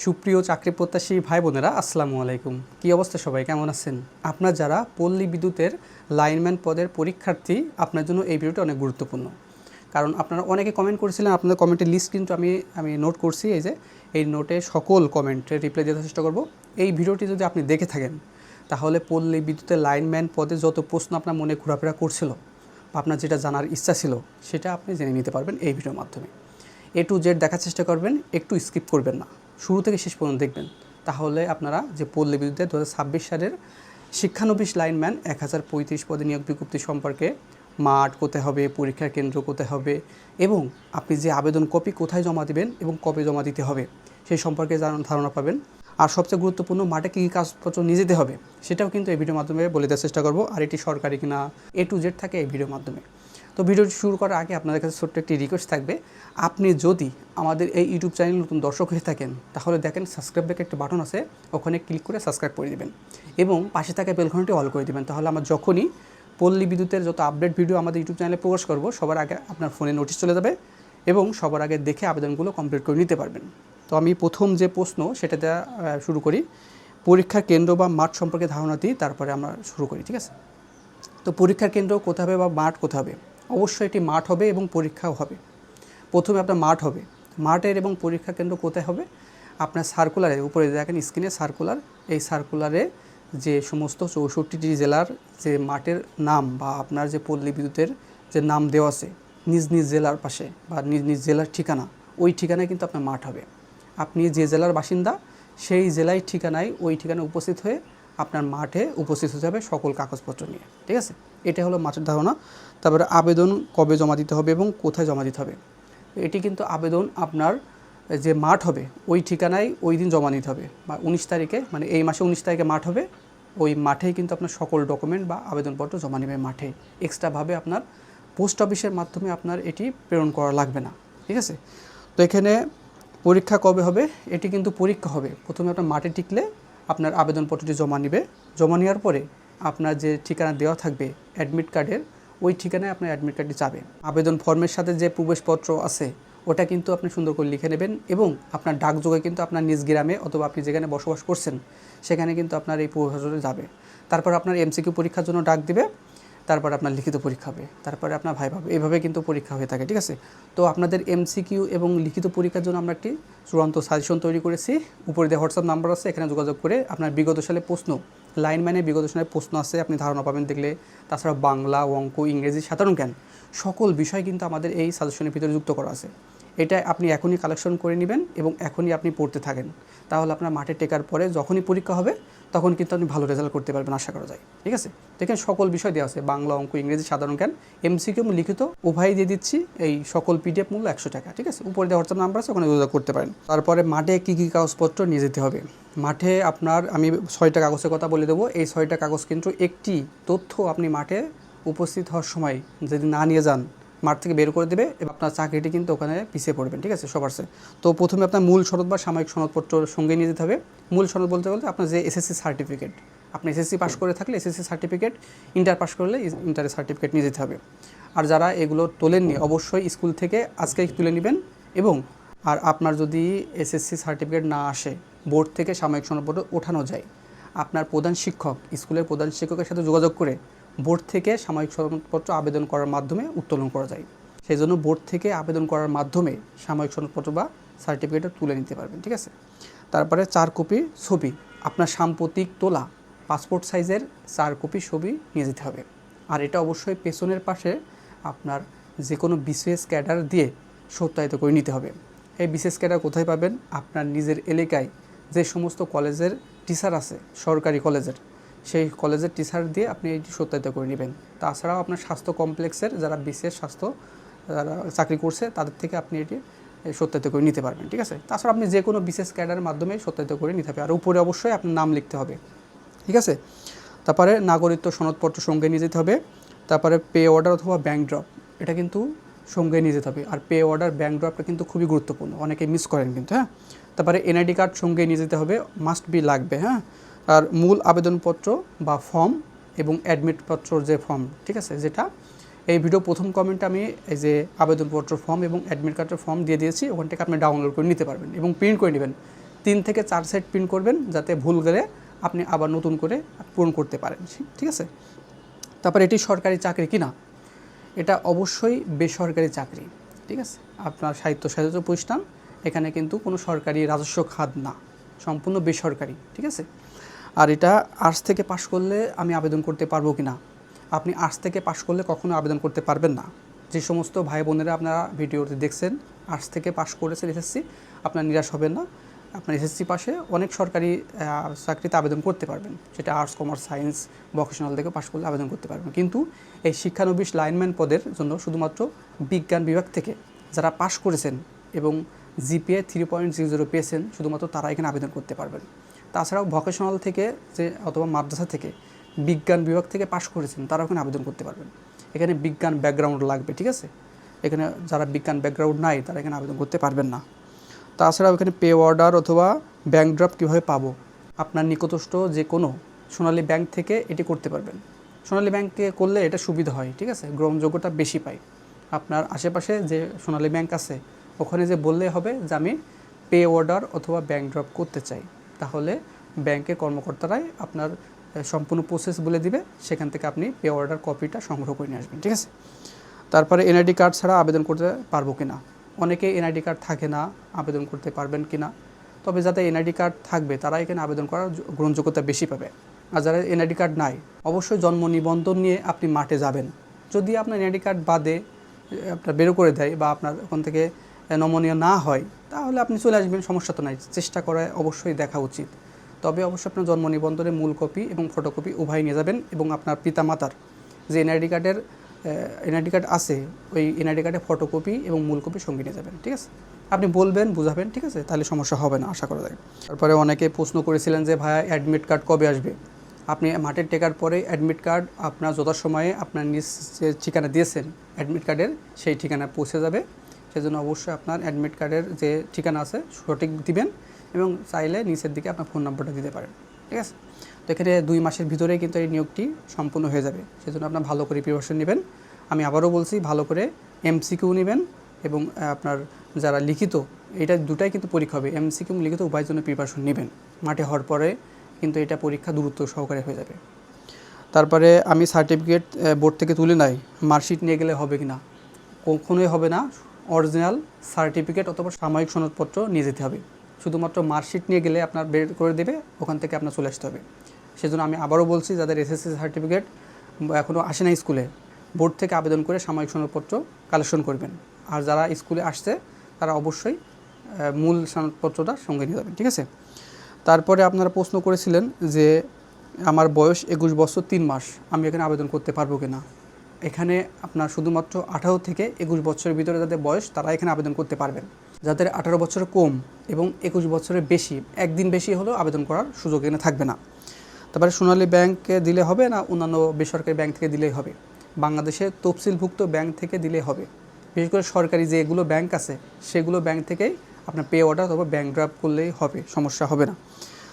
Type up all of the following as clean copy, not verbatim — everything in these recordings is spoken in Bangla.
সুপ্রিয় চাকরি প্রত্যাশী ভাই বোনেরা আসসালামু আলাইকুম। কী অবস্থা, সবাই কেমন আছেন? আপনার যারা পল্লী বিদ্যুতের লাইনম্যান পদের পরীক্ষার্থী, আপনার জন্য এই ভিডিওটা অনেক গুরুত্বপূর্ণ। কারণ আপনারা অনেকে কমেন্ট করেছিলেন, আপনাদের কমেন্টের লিস্ট কিন্তু আমি নোট করছি। এই নোটে সকল কমেন্টে রিপ্লাই দেওয়ার চেষ্টা করব। এই ভিডিওটি যদি আপনি দেখে থাকেন, তাহলে পল্লী বিদ্যুতের লাইনম্যান পদে যত প্রশ্ন আপনার মনে ঘোরাফেরা করছিল বা আপনার যেটা জানার ইচ্ছা ছিল, সেটা আপনি জেনে নিতে পারবেন এই ভিডিওর মাধ্যমে। A to Z দেখার চেষ্টা করবেন, একটু স্কিপ করবেন না, শুরু থেকে শেষ পর্যন্ত দেখবেন। তাহলে আপনারা যে পল্লী বিদ্যুতের 2026 সালের শিক্ষানবিশ লাইনম্যান 1035 পদে নিয়োগ বিজ্ঞপ্তি সম্পর্কে, মাঠ কোথায় হবে, পরীক্ষার কেন্দ্র কোথায় হবে এবং আপনি যে আবেদন কপি কোথায় জমা দিবেন এবং কবে জমা দিতে হবে সেই সম্পর্কে ধারণা পাবেন। আর সবচেয়ে গুরুত্বপূর্ণ, মাঠে কী কী কাগজপত্র নিয়ে যেতে হবে সেটাও কিন্তু এই ভিডিওর মাধ্যমে বলে দেওয়ার চেষ্টা করব। আর এটি সরকারি কিনা A to Z থাকে এই ভিডিওর মাধ্যমে। তো ভিডিওটি শুরু করার আগে আপনাদের কাছে ছোট্ট একটি রিকোয়েস্ট থাকবে, আপনি যদি আমাদের এই ইউটিউব চ্যানেল নতুন দর্শক হয়ে থাকেন, তাহলে দেখেন সাবস্ক্রাইব ব্যাকে একটা বাটন আছে, ওখানে ক্লিক করে সাবস্ক্রাইব করে দেবেন এবং পাশে থাকা বেল ঘন্টাটি অল করে দেবেন। তাহলে আমরা যখনই পল্লী বিদ্যুতের যত আপডেট ভিডিও আমাদের ইউটিউব চ্যানেলে প্রকাশ করব, সবার আগে আপনার ফোনে নোটিশ চলে যাবে এবং সবার আগে দেখে আবেদনগুলো কমপ্লিট করে নিতে পারবেন। তো আমি প্রথম যে প্রশ্ন সেটা দেওয়া শুরু করি। পরীক্ষার কেন্দ্র বা মাঠ সম্পর্কে ধারণা দিই, তারপরে আমরা শুরু করি, ঠিক আছে? তো পরীক্ষার কেন্দ্র কোথায় হবে বা মাঠ কোথায় হবে? অবশ্যই এটি মাঠ হবে এবং পরীক্ষাও হবে। প্রথমে আপনার মাঠ হবে। মাঠের এবং পরীক্ষা কেন্দ্র কোথায় হবে? আপনার সার্কুলারে উপরে দেখেন স্ক্রিনে সার্কুলার, এই সার্কুলারে যে সমস্ত 64টি জেলার যে মাঠের নাম বা আপনার যে পল্লী বিদ্যুতের যে নাম দেওয়া আছে নিজ নিজ জেলার পাশে বা নিজ নিজ জেলার ঠিকানা, ওই ঠিকানায় কিন্তু আপনার মাঠ হবে। আপনি যে জেলার বাসিন্দা সেই জেলায় ঠিকানায় ওই ঠিকানায় উপস্থিত হয়ে আপনার মাঠে উপস্থিত হতে হবে সকল কাগজপত্র নিয়ে, ঠিক আছে? এটা হলো মাঠের ধারণা। তারপরে আবেদন কবে জমা দিতে হবে এবং কোথায় জমা দিতে হবে? এটি কিন্তু আবেদন আপনার যে মাঠ হবে ওই ঠিকানায় ওই দিন জমা নিতে হবে, বা 19 তারিখে, মানে এই মাসে 19 তারিখে মাঠ হবে, ওই মাঠেই কিন্তু আপনার সকল ডকুমেন্ট বা আবেদনপত্র জমা নেবে মাঠে। এক্সট্রাভাবে আপনার পোস্ট অফিসের মাধ্যমে আপনার এটি প্রেরণ করা লাগবে না, ঠিক আছে? তো এখানে পরীক্ষা কবে হবে? এটি কিন্তু পরীক্ষা হবে প্রথমে আপনার মাঠে টিকলে আপনার আবেদনপত্রটি জমা নেবে। জমা নেওয়ার পরে আপনার যে ঠিকানা দেওয়া থাকবে অ্যাডমিট কার্ডের, ওই ঠিকানায় আপনার অ্যাডমিট কার্ডটি যাবে। আবেদন ফর্মের সাথে যে প্রবেশপত্র আছে ওটা কিন্তু আপনি সুন্দর করে লিখে নেবেন এবং আপনার ডাকযোগে কিন্তু আপনার নিজ গ্রামে অথবা আপনি যেখানে বসবাস করছেন সেখানে কিন্তু আপনার এই প্রবেশপত্র যাবে। তারপর আপনার MCQ পরীক্ষার জন্য ডাক দিবে, তারপর আপনার লিখিত পরীক্ষা হবে, তারপরে আপনার ভাইভা হবে। এইভাবে কিন্তু পরীক্ষা হয়ে থাকে, ঠিক আছে? তো আপনাদের MCQ এবং লিখিত পরীক্ষার জন্য আমরা একটি চূড়ান্ত সাজেশন তৈরি করেছি। উপরে দিয়ে হোয়াটসঅ্যাপ নাম্বার আছে, এখানে যোগাযোগ করে আপনার বিগত সালে প্রশ্ন, লাইনম্যানে বিগত সালের প্রশ্ন আছে, আপনি ধারণা পাবেন দেখলে। তাছাড়া বাংলা, অঙ্ক, ইংরেজি, সাধারণ জ্ঞান সকল বিষয় কিন্তু আমাদের এই সাজেশনের ভিতরে যুক্ত করা আছে। এটা আপনি এখনই কালেকশন করে নেবেন এবং এখনই আপনি পড়তে থাকেন। তাহলে আপনার মাঠে টেকার পরে যখনই পরীক্ষা হবে তখন কিন্তু আপনি ভালো রেজাল্ট করতে পারবেন, আশা করা যায়, ঠিক আছে? দেখেন সকল বিষয় দেওয়া আছে, বাংলা, অঙ্ক, ইংরেজি, সাধারণ জ্ঞান, MCQ এবং লিখিত উভয় দিয়ে দিচ্ছি। এই সকল PDF মূল্য 100 টাকা, ঠিক আছে? উপরে দেওয়া হোয়াটসঅ্যাপ নাম্বার আছে, ওখানে যোগাযোগ করতে পারেন। তারপরে মাঠে কী কী কাগজপত্র নিয়ে যেতে হবে? মাঠে আপনার আমি 6টা কাগজের কথা বলে দেবো। এই 6টা কাগজ কিন্তু একটি তথ্য আপনি মাঠে উপস্থিত হওয়ার সময় যদি না নিয়ে যান, মাঠ থেকে বের করে দেবে এবং আপনার চাকরিটি কিন্তু ওখানে পিছিয়ে পড়বেন, ঠিক আছে? সবার চেয়ে। তো প্রথমে আপনার মূল সনদ বা সাময়িক সনদপত্র সঙ্গে নিয়ে যেতে হবে। মূল সনদ বলতে আপনার যে SSC সার্টিফিকেট, আপনি SSC পাস করে থাকলে SSC সার্টিফিকেট, ইন্টার পাস করলে ইন্টারের সার্টিফিকেট নিয়ে যেতে হবে। আর যারা এগুলো তোলেননি অবশ্যই স্কুল থেকে আজকেই তুলে নেবেন। এবং আর আপনার যদি SSC সার্টিফিকেট না আসে, বোর্ড থেকে সাময়িক সনদপত্র ওঠানো যায়, আপনার প্রধান শিক্ষক, স্কুলের প্রধান শিক্ষকের সাথে যোগাযোগ করে বোর্ড থেকে সাময়িক সনদপত্র আবেদন করার মাধ্যমে উত্তোলন করা যায়। সেই জন্য বোর্ড থেকে আবেদন করার মাধ্যমে সাময়িক সনদপত্র বা সার্টিফিকেটও তুলে নিতে পারবেন, ঠিক আছে? তারপরে 4 কপি ছবি, আপনার সাম্প্রতিক তোলা পাসপোর্ট সাইজের 4 কপি ছবি নিয়ে যেতে হবে। আর এটা অবশ্যই পেছনের পাশে আপনার যে কোনো BCS ক্যাডার দিয়ে সত্যায়িত করে নিতে হবে। এই BCS ক্যাডার কোথায় পাবেন? আপনার নিজের এলাকায় যে সমস্ত কলেজের টিচার আছে, সরকারি কলেজের, সেই কলেজের টিচার দিয়ে আপনি এটি সত্যায়িত করে নেবেন। তাছাড়াও আপনার স্বাস্থ্য কমপ্লেক্সের যারা BCS স্বাস্থ্য যারা চাকরি করছে তাদের থেকে আপনি এটি সত্যায়িত করে নিতে পারবেন, ঠিক আছে? তাছাড়া আপনি যে কোনো BCS ক্যাডারের মাধ্যমে সত্যায়িত করে নিতে হবে। আর উপরে অবশ্যই আপনার নাম লিখতে হবে, ঠিক আছে? তারপরে নাগরিকত্ব সনদপত্র সঙ্গে নিয়ে যেতে হবে। তারপরে পে অর্ডার অথবা ব্যাঙ্ক ড্রপ, এটা কিন্তু সঙ্গে নিয়ে যেতে হবে। আর পে অর্ডার, ব্যাঙ্ক ড্রপটা কিন্তু খুবই গুরুত্বপূর্ণ, অনেকে মিস করেন কিন্তু, হ্যাঁ? তারপরে NID কার্ড সঙ্গে নিয়ে যেতে হবে, মাস্ট বি লাগবে, হ্যাঁ? আর মূল আবেদনপত্র বা ফর্ম এবং অ্যাডমিটপত্র যে ফর্ম, ঠিক আছে, যেটা এই ভিডিও প্রথম কমেন্টে আমি এই যে আবেদনপত্র ফর্ম এবং অ্যাডমিট কার্ডের ফর্ম দিয়ে দিয়েছি, ওখান থেকে আপনি ডাউনলোড করে নিতে পারবেন এবং প্রিন্ট করে নেবেন। 3 থেকে 4 সেট প্রিন্ট করবেন, যাতে ভুল গেলে আপনি আবার নতুন করে পূরণ করতে পারেন, ঠিক আছে। তারপর এটি সরকারি চাকরি কিনা, এটা অবশ্যই বেসরকারি চাকরি, ঠিক আছে। আপনার স্বায়ত্তশাসিত প্রতিষ্ঠান, এখানে কিন্তু কোনো সরকারি রাজস্ব খাত না, সম্পূর্ণ বেসরকারি, ঠিক আছে। আর এটা আর্টস থেকে পাশ করলে আমি আবেদন করতে পারবো কি না, আপনি আর্টস থেকে পাশ করলে কখনো আবেদন করতে পারবেন না। যে সমস্ত ভাই বোনেরা আপনারা ভিডিওতে দেখছেন আর্টস থেকে পাশ করেছেন এসএসসি, আপনারা নিরাশ হবেন না। আপনার এসএসসি পাশে অনেক সরকারি চাকরিতে আবেদন করতে পারবেন, সেটা আর্টস, কমার্স, সায়েন্স, ভোকেশনাল থেকে পাশ করলে আবেদন করতে পারবেন। কিন্তু এই শিক্ষানবিশ লাইনম্যান পদের জন্য শুধুমাত্র বিজ্ঞান বিভাগ থেকে যারা পাশ করেছেন এবং জিপিএ 3.00 পেয়েছেন, শুধুমাত্র তারা এখানে আবেদন করতে পারবেন। তাছাড়াও ভোকেশনাল থেকে যে অথবা মাদ্রাসা থেকে বিজ্ঞান বিভাগ থেকে পাশ করেছেন, তারাও এখানে আবেদন করতে পারবেন। এখানে বিজ্ঞান ব্যাকগ্রাউন্ড লাগবে, ঠিক আছে। এখানে যারা বিজ্ঞান ব্যাকগ্রাউন্ড নাই তারা এখানে আবেদন করতে পারবেন না। তাছাড়াও এখানে পে অর্ডার অথবা ব্যাংক ড্রাফট কীভাবে পাবো, আপনার নিকটস্থ যে কোনো সোনালী ব্যাংক থেকে এটি করতে পারবেন। সোনালী ব্যাংকে করলে এটা সুবিধা হয়, ঠিক আছে, গ্রহণযোগ্যতা বেশি পাই। আপনার আশেপাশে যে সোনালী ব্যাংক আছে ওখানে যে বললে হবে যে আমি পে অর্ডার অথবা ব্যাংক ড্রাফট করতে চাই, তাহলে ব্যাংকের কর্মকর্তারাই আপনার সম্পূর্ণ প্রসেস বলে দিবে, সেখান থেকে আপনি পে অর্ডার কপিটা সংগ্রহ করে নিয়ে আসবেন, ঠিক আছে। তারপরে এনআইডি কার্ড ছাড়া আবেদন করতে পারবো কি না, অনেকে এনআইডি কার্ড থাকে না, আবেদন করতে পারবেন কি না। তবে যাদের এনআইডি কার্ড থাকবে তারা এখানে আবেদন করার গ্রহণযোগ্যতা বেশি পাবে। আর যারা এনআইডি কার্ড নাই, অবশ্যই জন্ম নিবন্ধন নিয়ে আপনি মাঠে যাবেন। যদি আপনার এনআইডি কার্ড বাদে আপনার বেরো করে দেয় বা আপনার ওখান থেকে নমনীয় না হয়, তাহলে আপনি চলে আসবেন, সমস্যা তো নাই। চেষ্টা করে অবশ্যই দেখা উচিত। তবে অবশ্যই আপনার জন্ম নিবন্ধনের মূল কপি এবং ফটোকপি উভয় নিয়ে যাবেন, এবং আপনার পিতামাতার যে এনআইডি কার্ড আছে ওই এনআইডি কার্ডের ফটোকপি এবং মূল কপি সঙ্গে নিয়ে যাবেন, ঠিক আছে। আপনি বলবেন, বুঝাবেন, ঠিক আছে, তাহলে সমস্যা হবে না আশা করা যায়। তারপরে অনেকে প্রশ্ন করেছিলেন যে ভাইয়া অ্যাডমিট কার্ড কবে আসবে। আপনি মাঠে টেকার পরে অ্যাডমিট কার্ড আপনার যথাসময়ে আপনার নিজ যে ঠিকানা দিয়েছেন অ্যাডমিট কার্ডের, সেই ঠিকানায় পৌঁছে যাবে। সেজন্য অবশ্যই আপনার অ্যাডমিট কার্ডের যে ঠিকানা আছে সঠিক দিবেন, এবং চাইলে নিচের দিকে আপনার ফোন নাম্বারটা দিতে পারেন, ঠিক আছে। তো এখানে 2 মাসের ভিতরেই কিন্তু এই নিয়োগটি সম্পূর্ণ হয়ে যাবে। সেজন্য আপনার ভালো করে প্রিপারেশন নেবেন। আমি আবারও বলছি, ভালো করে এমসিকিউ নেবেন, এবং আপনার যারা লিখিত, এটা দুটাই কিন্তু পরীক্ষা হবে, এমসিকিউ লিখিত উভয়ের জন্য প্রিপারেশন নেবেন। মাঠে হওয়ার পরে কিন্তু এটা পরীক্ষা দূরত্ব সহকারে হয়ে যাবে। তারপরে আমি সার্টিফিকেট বোর্ড থেকে তুলে নাই, মার্কশিট নিয়ে গেলে হবে কি না, কখনোই হবে না। অরিজিনাল সার্টিফিকেট অথবা সাময়িক সনদপত্র নিয়ে যেতে হবে। শুধুমাত্র মার্কশিট নিয়ে গেলে আপনার বের করে দেবে, ওখান থেকে আপনার চলে আসতে হবে। সেজন্য আমি আবারও বলছি, যাদের এসএসসি সার্টিফিকেট এখনও আসে না স্কুলে, বোর্ড থেকে আবেদন করে সাময়িক সনদপত্র কালেকশন করবেন। আর যারা স্কুলে আসছে তারা অবশ্যই মূল সনদপত্রটা সঙ্গে নিয়ে যাবেন, ঠিক আছে। তারপরে আপনারা প্রশ্ন করেছিলেন যে আমার বয়স 21 বছর 3 মাস, আমি এখানে আবেদন করতে পারবো কি না। এখানে আপনার শুধুমাত্র 18 থেকে 21 বছরের ভিতরে যাদের বয়স, তারা এখানে আবেদন করতে পারবেন। যাদের 18 বছরের কম এবং 21 বছরের বেশি, একদিন বেশি হলেও আবেদন করার সুযোগ এখানে থাকবে না। তারপরে সোনালী ব্যাংকে দিলে হবে না অন্যান্য বেসরকারি ব্যাংক থেকে দিলেই হবে, বাংলাদেশের তফসিলভুক্ত ব্যাংক থেকে দিলেই হবে। বিশেষ করে সরকারি যেগুলো ব্যাংক আছে সেগুলো ব্যাংক থেকেই আপনার পে অর্ডার অথবা ব্যাংক ড্রাফট করলেই হবে, সমস্যা হবে না।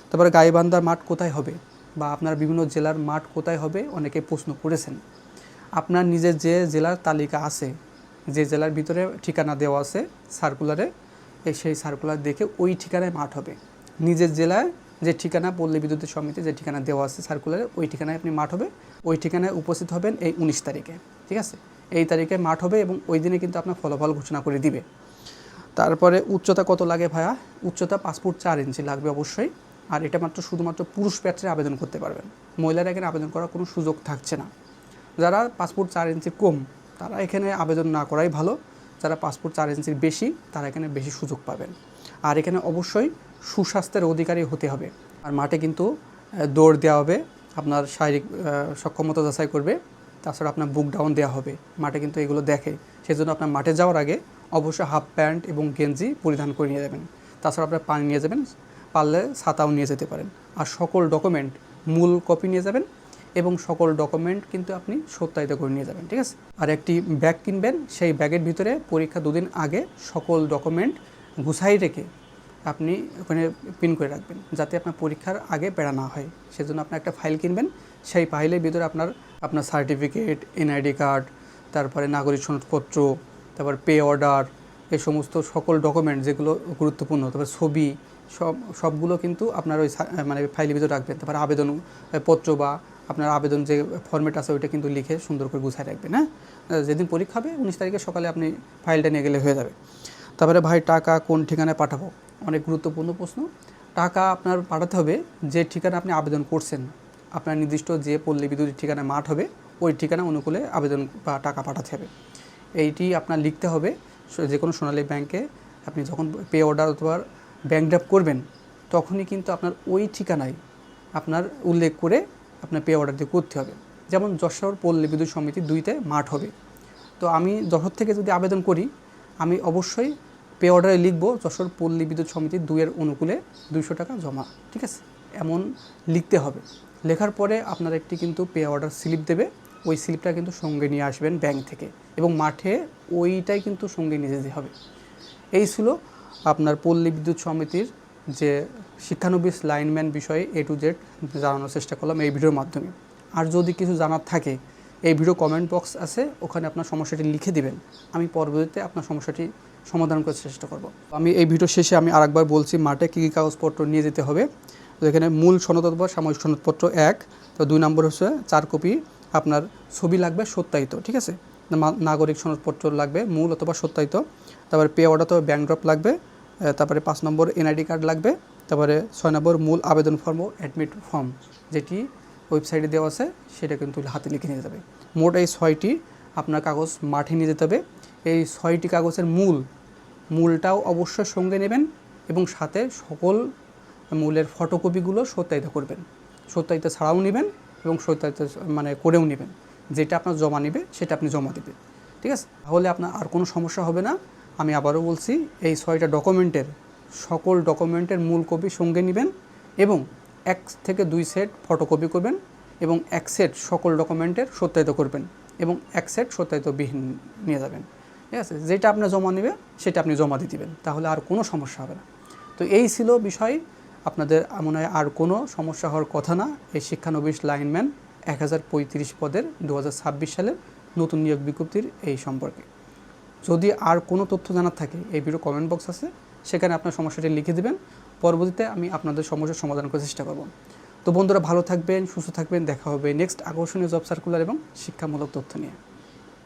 তারপরে গাইবান্ধার মাঠ কোথায় হবে বা আপনার বিভিন্ন জেলার মাঠ কোথায় হবে, অনেকে প্রশ্ন করেছেন। আপনার নিজের যে জেলার তালিকা আছে, যে জেলার ভিতরে ঠিকানা দেওয়া আছে সার্কুলারে, সেই সার্কুলার দেখে ওই ঠিকানায় মাঠ হবে। নিজের জেলায় যে ঠিকানা, পল্লী বিদ্যুৎ সমিতি যে ঠিকানা দেওয়া আছে সার্কুলারে, ওই ঠিকানায় আপনি মাঠ হবে। ওই ঠিকানায় উপস্থিত হবেন এই 19 তারিখে, ঠিক আছে। এই তারিখে মাঠ হবে এবং ওই দিনে কিন্তু আপনার ফলাফল ঘোষণা করে দিবে। তারপরে উচ্চতা কত লাগে ভাইয়া, উচ্চতা 5 ফুট 4 ইঞ্চি লাগবে অবশ্যই। আর এটা শুধুমাত্র পুরুষ প্রার্থীরা আবেদন করতে পারবেন, মহিলারা এখানে আবেদন করার কোনো সুযোগ থাকছে না। যারা 5 ফুট 4 ইঞ্চির কম, তারা এখানে আবেদন না করাই ভালো। যারা 5 ফুট 4 ইঞ্চির বেশি, তারা এখানে বেশি সুযোগ পাবেন। আর এখানে অবশ্যই সুস্বাস্থ্যের অধিকারী হতে হবে। আর মাঠে কিন্তু দৌড় দেওয়া হবে, আপনার শারীরিক সক্ষমতা যাচাই করবে, তাছাড়া আপনার বুক ডাউন দেওয়া হবে। মাঠে কিন্তু এগুলো দেখে, সেজন্য আপনার মাঠে যাওয়ার আগে অবশ্যই হাফ প্যান্ট এবং গেঞ্জি পরিধান করে নিয়ে যাবেন। তাছাড়া আপনার পানি নিয়ে যাবেন, পারলে ছাতাও নিয়ে যেতে পারেন। আর সকল ডকুমেন্ট মূল কপি নিয়ে যাবেন, এবং সকল ডকুমেন্ট কিন্তু আপনি সত্যায়িত করে নিয়ে যাবেন, ঠিক আছে। আর একটি ব্যাগ কিনবেন, সেই ব্যাগের ভিতরে পরীক্ষা 2 দিন আগে সকল ডকুমেন্ট গুছাই রেখে আপনি ওখানে পিন করে রাখবেন, যাতে আপনার পরীক্ষার আগে পেড়া না হয়। সেজন্য আপনি একটা ফাইল কিনবেন, সেই ফাইলের ভিতরে আপনার সার্টিফিকেট, এনআইডি কার্ড, তারপরে নাগরিক সনদপত্র, তারপর পে অর্ডার, এই সমস্ত সকল ডকুমেন্ট যেগুলো গুরুত্বপূর্ণ, তারপর ছবি, সবগুলো কিন্তু আপনার ওই মানে ফাইলের ভিতরে রাখবেন। তারপরে আবেদন পত্র বা আপনার আবেদন যে ফর্মেট আছে ওইটা কিন্তু লিখে সুন্দর করে গুছায় রাখবেন। হ্যাঁ, যেদিন পরীক্ষা হবে 19 তারিখে সকালে আপনি ফাইলটা নিয়ে গেলে হয়ে যাবে। তারপরে ভাই টাকা কোন ঠিকানায় পাঠাবো, অনেক গুরুত্বপূর্ণ প্রশ্ন। টাকা আপনার পাঠাতে হবে যে ঠিকানা আপনি আবেদন করছেন, আপনার নির্দিষ্ট যে পল্লী বিদ্যুতের ঠিকানায় মাঠ হবে ওই ঠিকানা অনুকূলে আবেদন বা টাকা পাঠাতে হবে। এইটি আপনার লিখতে হবে যে কোনো সোনালী ব্যাংকে আপনি যখন পে অর্ডার অথবা ব্যাংক ড্রাফট করবেন তখনই কিন্তু আপনার ওই ঠিকানায় আপনার উল্লেখ করে আপনার পে অর্ডার দিয়ে করতে হবে। যেমন যশোর পল্লী বিদ্যুৎ সমিতি 2-তে মাঠ হবে, তো আমি যশোর থেকে যদি আবেদন করি আমি অবশ্যই পে অর্ডারে লিখব যশোর পল্লী বিদ্যুৎ সমিতি 2-এর অনুকূলে 200 টাকা জমা, ঠিক আছে, এমন লিখতে হবে। লেখার পরে আপনার একটি কিন্তু পে অর্ডার স্লিপ দেবে, ওই স্লিপটা কিন্তু সঙ্গে নিয়ে আসবেন ব্যাংক থেকে, এবং মাঠে ওইটাই কিন্তু সঙ্গে নিয়ে যেতে হবে। এই ছিল আপনার পল্লী বিদ্যুৎ সমিতির যে শিক্ষানবিশ লাইনম্যান বিষয়ে A to Z জানানোর চেষ্টা করলাম এই ভিডিওর মাধ্যমে। আর যদি কিছু জানার থাকে এই ভিডিও কমেন্ট বক্স আছে, ওখানে আপনার সমস্যাটি লিখে দিবেন, আমি পরবর্তীতে আপনার সমস্যাটি সমাধান করার চেষ্টা করব। আমি এই ভিডিও শেষে আমি আরেকবার বলছি মাঠে কী কী কাগজপত্র নিয়ে যেতে হবে। তো এখানে মূল সনদ অথবা সাময়িক সনদপত্র 1, তো 2 নম্বর হচ্ছে 4 কপি আপনার ছবি লাগবে সত্যায়িত, ঠিক আছে, নাগরিক সনদপত্র লাগবে মূল অথবা সত্যায়িত, তারপরে পে অর্ডার অথবা ব্যাংক ড্রাফট লাগবে, তারপরে 5 নম্বর NID কার্ড লাগবে, তারপরে 6 নম্বর মূল আবেদন ফর্ম ও অ্যাডমিট ফর্ম যেটি ওয়েবসাইটে দেওয়া আছে সেটা কিন্তু হাতে লিখে নিয়ে যাবে। মোট এই 6টি আপনার কাগজ মাঠে নিয়ে যেতে হবে। এই 6টি কাগজের মূলটাও অবশ্যই সঙ্গে নেবেন এবং সাথে সকল মূলের ফটোকপিগুলো সত্যায়িত করবেন, সত্যায়িত ছাড়াও নেবেন এবং সত্যায়িত মানে করেও নেবেন, যেটা আপনার জমা নেবে সেটা আপনি জমা দেবেন, ঠিক আছে, তাহলে আপনার আর কোনো সমস্যা হবে না। আমি আবারও বলছি এই 6টা ডকুমেন্টের সকল ডকুমেন্টের মূল কপি সঙ্গে নেবেন এবং 1 থেকে 2 সেট ফটোকপি করবেন এবং 1 সেট সকল ডকুমেন্টের সত্যায়িত করবেন এবং 1 সেট সত্যায়িতবিহীন নিয়ে যাবেন, ঠিক আছে, যেটা আপনার জমা নেবে সেটা আপনি জমা দিয়ে দিবেন, তাহলে আর কোনো সমস্যা হবে না। তো এই ছিল বিষয়, আপনাদের মনে হয় আর কোনো সমস্যা হওয়ার কথা না এই শিক্ষানবিশ লাইনম্যান 1035 পদের 2026 সালের নতুন নিয়োগ বিজ্ঞপ্তির এই সম্পর্কে। যদি আর কোনো তথ্য জানার থাকে এই ভিডিও কমেন্ট বক্স আছে, সেখানে আপনার সমস্যাটি লিখে দেবেন, পরবর্তীতে আমি আপনাদের সমস্যার সমাধান করার চেষ্টা করব। তো বন্ধুরা ভালো থাকবেন, সুস্থ থাকবেন, দেখা হবে নেক্সট আকর্ষণীয় জব সার্কুলার এবং শিক্ষামূলক তথ্য নিয়ে।